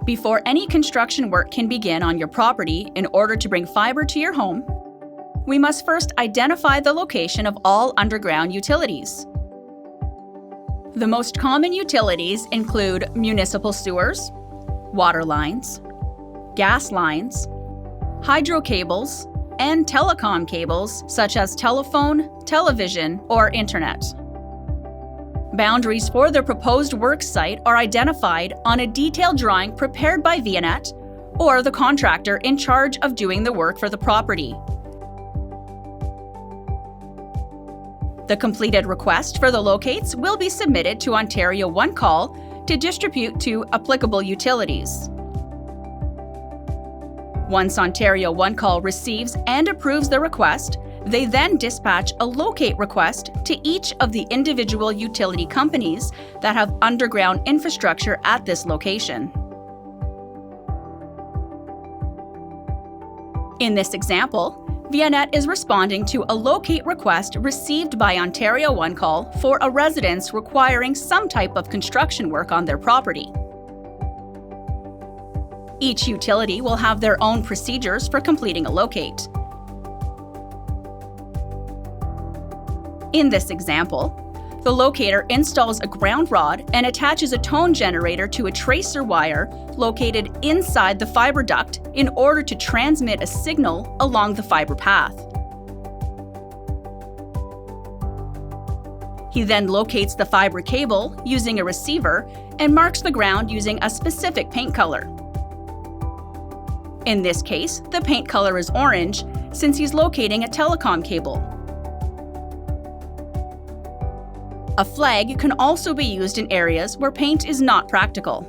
Before any construction work can begin on your property in order to bring fiber to your home, we must first identify the location of all underground utilities. The most common utilities include municipal sewers, water lines, gas lines, hydro cables, and telecom cables such as telephone, television, or internet. Boundaries for the proposed work site are identified on a detailed drawing prepared by VNet or the contractor in charge of doing the work for the property. The completed request for the locates will be submitted to Ontario One Call to distribute to applicable utilities. Once Ontario One Call receives and approves the request, they then dispatch a locate request to each of the individual utility companies that have underground infrastructure at this location. In this example, VNet is responding to a locate request received by Ontario One Call for a residence requiring some type of construction work on their property. Each utility will have their own procedures for completing a locate. In this example, the locator installs a ground rod and attaches a tone generator to a tracer wire located inside the fiber duct in order to transmit a signal along the fiber path. He then locates the fiber cable using a receiver and marks the ground using a specific paint color. In this case, the paint color is orange since he's locating a telecom cable. A flag can also be used in areas where paint is not practical.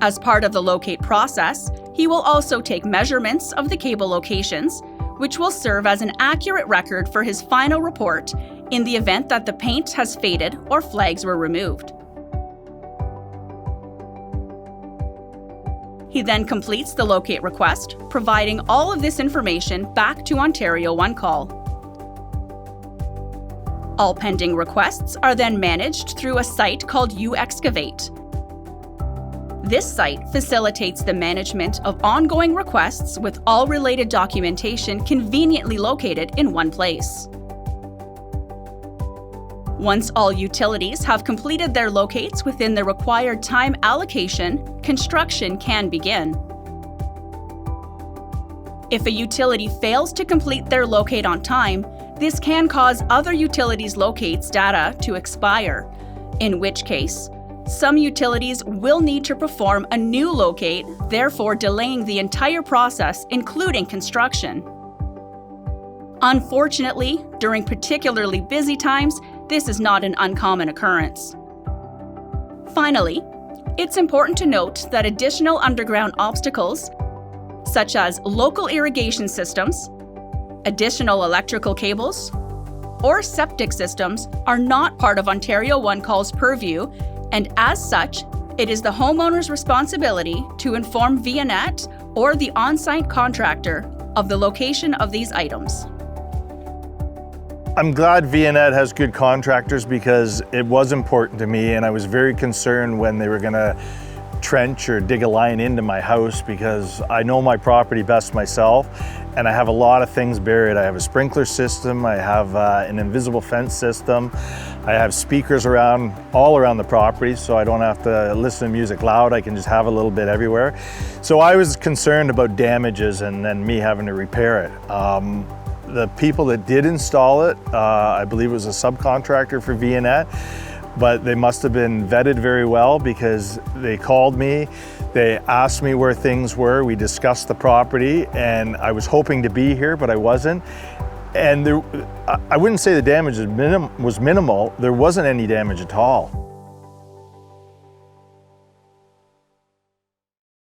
As part of the locate process, he will also take measurements of the cable locations, which will serve as an accurate record for his final report in the event that the paint has faded or flags were removed. He then completes the locate request, providing all of this information back to Ontario One Call. All pending requests are then managed through a site called U-Excavate. This site facilitates the management of ongoing requests with all related documentation conveniently located in one place. Once all utilities have completed their locates within the required time allocation, construction can begin. If a utility fails to complete their locate on time, this can cause other utilities' locates data to expire, in which case, some utilities will need to perform a new locate, therefore delaying the entire process, including construction. Unfortunately, during particularly busy times, this is not an uncommon occurrence. Finally, it's important to note that additional underground obstacles, such as local irrigation systems, additional electrical cables, or septic systems are not part of Ontario One Call's purview, and as such, it is the homeowner's responsibility to inform VNet or the on-site contractor of the location of these items. I'm glad VNet has good contractors because it was important to me, and I was very concerned when they were going to trench or dig a line into my house because I know my property best myself, and I have a lot of things buried. I have a sprinkler system, I have an invisible fence system, I have speakers all around the property so I don't have to listen to music loud, I can just have a little bit everywhere. So I was concerned about damages and then me having to repair it. The people that did install it, I believe it was a subcontractor for VNet, but they must have been vetted very well because they called me, they asked me where things were, we discussed the property, and I was hoping to be here, but I wasn't. And I wouldn't say the damage was minimal, there wasn't any damage at all.